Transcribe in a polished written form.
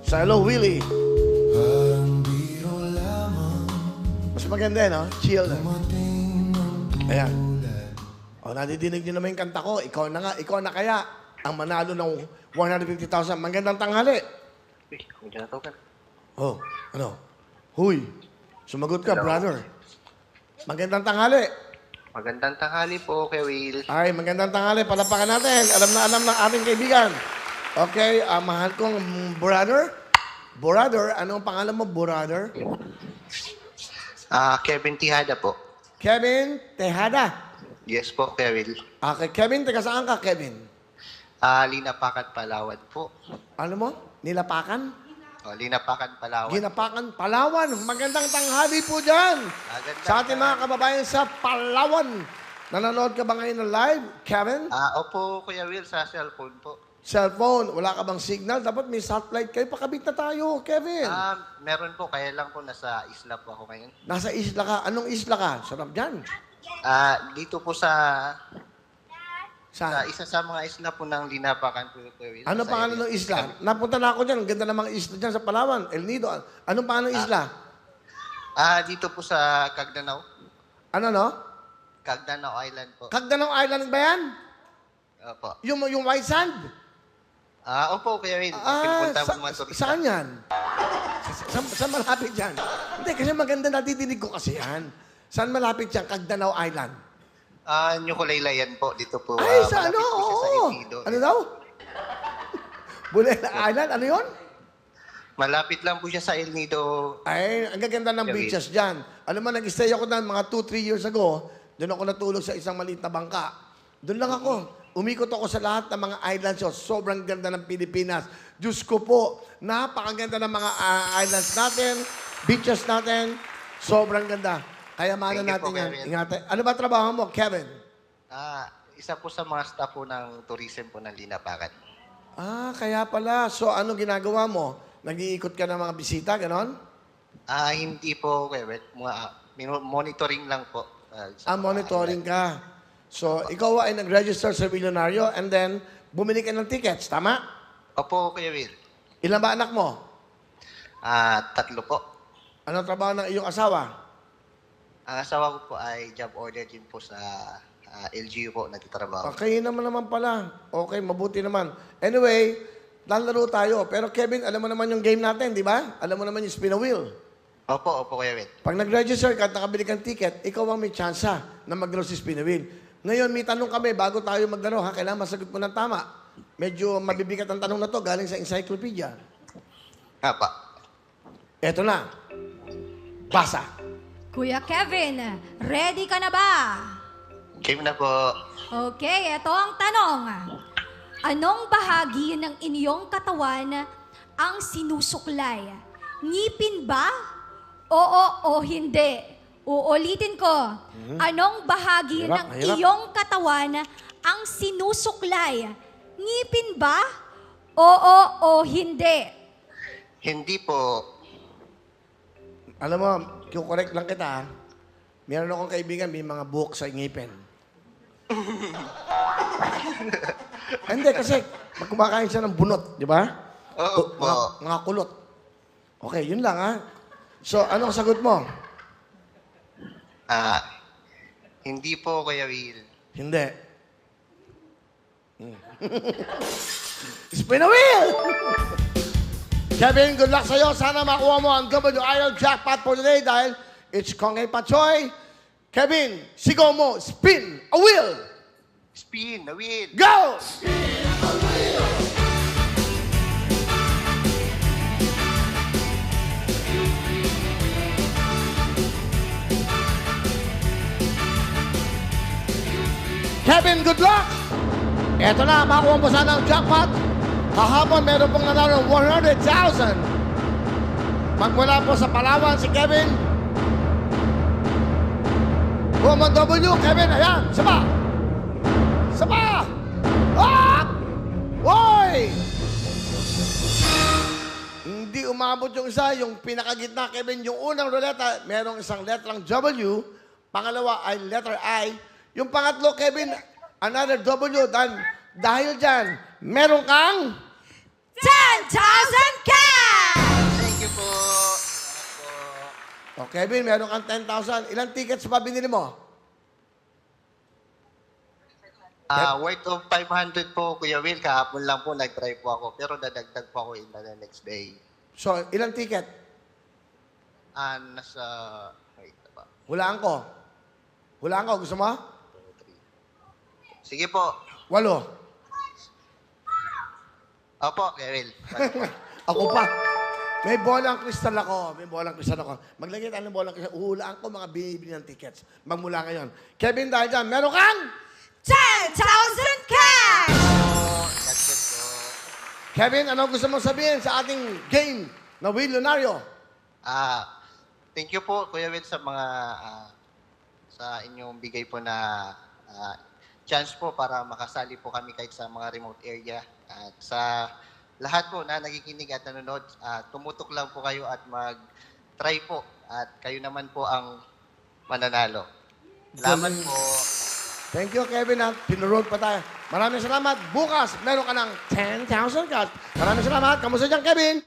Sa Hello, Willie. Mas maganda, no? Chill. Ayan. O, nadidinig niyo naman yung kanta ko. Ikaw na nga. Ikaw na kaya ang manalo ng 150,000. Magandang tanghali. Uy, hindi na to ka. Oh, ano? Huy. Sumagot ka, Hello. brother. Magandang tanghali. Magandang tanghali po, Kuya Will. Ay, magandang tanghali. Palapakan natin. Alam ng ating kaibigan. Okay, mahal kong brother. Brother, ano ang pangalan mo, brother? Kevin Tihada po. Kevin Tejada. Yes po, Kuya Will. Okay, Kevin, taga saan ka, Kevin? Linapakan, Palawan po. Ano mo? Nilapakan? Linapakan, Palawan. Ginapakan, Palawan. Magandang tanghali po dyan. Magandang Sa ating mga kababayan sa Palawan. Nanonood ka ba ngayon ng live, Kevin? Opo, Kuya Will, sa cellphone po. Cellphone, wala ka bang signal? Dapat may satellite kayo. Pakabit na tayo, Kevin. Meron po, kaya lang po nasa isla po ako ngayon. Nasa isla ka. Anong isla ka? Sarap dyan. Dito po sa Saan? isa sa mga isla po ng Linapakan po, Kuya Will. Ano Sa pangalan ng area. isla? Napunta na ako dyan. Ang ganda ng mga isla dyan sa Palawan. El Nido. Anong pangalan ng isla? Dito po sa Cagdanao. Ano, no? Cagdanao Island po. Cagdanao Island ba yan? Opo. Yung white sand? Opo, Kuya Will. Pinupunta mo mga turista. Saan yan? Saan malapit yan? Hindi, kasi maganda natidinig ko kasi yan. Saan malapit yan? Cagdanao Island. New Kulaylayan po. Dito po. Ay, sa malapit ano? po siya sa Oo. El Nido. Ano daw? Bulela Island? Ano yon? Malapit lang po siya sa El Nido. Ay, ang gaganda ng Kevin. beaches dyan. Alam mo, nag-stay ako doon mga 2-3 years ago. Doon ako natulog sa isang maliit na bangka. Doon lang ako. Umikot ako sa lahat ng mga islands. So, sobrang ganda ng Pilipinas. Diyos ko po, napakaganda ng mga islands natin, beaches natin. Sobrang ganda. Kaya mana Thank you natin po, yan. Kevin. Ingatan. Ano ba trabaho mo, Kevin? Isa po sa mga staff po ng tourism po ng Linapakan. Kaya pala. So, ano ginagawa mo? Nag-iikot ka ng mga bisita, ganon? Hindi po, Kuya Will. Monitoring lang po. Sa mga Monitoring island. ka. So, ikaw ay nag-register sa Millionario and then bumili ka ng tickets, tama? Opo, Kuya Will. Ilan ba anak mo? 3 po. Anong trabaho ng iyong asawa? Ang asawa ko po ay job order din po sa LGU po nagtatrabaho. Okay naman pala. Okay, mabuti naman. Anyway, lalaro tayo. Pero Kevin, alam mo naman yung game natin, di ba? Alam mo naman yung spin a wheel. Opo, Kuya Will. Pag nag-register ka at nakabili kang ticket, ikaw ang may tsansa na maglaro si spin a wheel. Ngayon, may tanong kami bago tayo maglaro, ha? Kailangan masagot mo ng tama. Medyo mabibigat ang tanong na to galing sa encyclopedia. Pa. Eto na. Basa. Kuya Kevin, ready ka na ba? Game na po. Okay, eto ang tanong. Anong bahagi ng inyong katawan ang sinusuklay? Ngipin ba? Oo o hindi? Uulitin ko. Anong bahagi Hirap, ng hirap. iyong katawan ang sinusuklay? Ngipin ba? Oo o hindi? Hindi po. Alam mo, correct lang kita, ha? Meron akong kaibigan, may mga buhok sa ngipin. Hindi, kasi pag kumakain siya ng bunot, di ba? Oo po. Mga kulot. Okay, yun lang, ha? So, anong sagot mo? Hindi po, Kuya Will. Hindi. Spin a wheel! Kevin, good luck sa'yo. Sana makuha mo ang WIL jackpot for today dahil it's Kongay Pachoy. Kevin, sigaw mo, spin a wheel! Spin the wheel. Go! Kevin, good luck! Eto na, makuha mo sana ang jackpot. Kahapon, meron pong nanalo 100,000. Magmula po sa Palawan si Kevin. Woman W, Kevin, ayan, saba! Saba! Ah! Hoy! Hindi umabot yung isa, yung pinakagitna, Kevin, yung unang ruleta, merong isang letrang W, pangalawa ay letter I, yung pangatlo, Kevin, another W, dahil dyan, meron kang 10,000 cash! O, Kevin, meron kang 10,000. Ilang tickets ba binili mo? Worth of 500 po, Kuya Will. Kahapon lang po nag-try po ako. Pero dadagdag po ako in the next day. So, ilang ticket? Nasa... Wait na ba? Hulaan ko. Hulaan ko. Gusto mo? 2, 3. Sige po. 8. Opo, Kuya Will. Ako pa. May bolang kristal ako. Maglagay tayo ng bolang kristal. Uhulaan ko mga binibili ng tickets. Magmula ngayon. Kevin, dahil dyan, meron kang 10,000 cash! That's it po. Kevin, ano gusto mong sabihin sa ating game na Willionario? Thank you po, Kuya Will, sa mga... sa inyong bigay po na chance po para makasali po kami kahit sa mga remote area. At sa lahat po na nakikinig at nanonood, tumutok lang po kayo at mag-try po. At kayo naman po ang mananalo. Salamat Galing. po. Thank you, Kevin. At pinurod pa tayo. Maraming salamat. Bukas, meron ka ng 10,000 cash. Maraming salamat. Kamusta dyan, Kevin?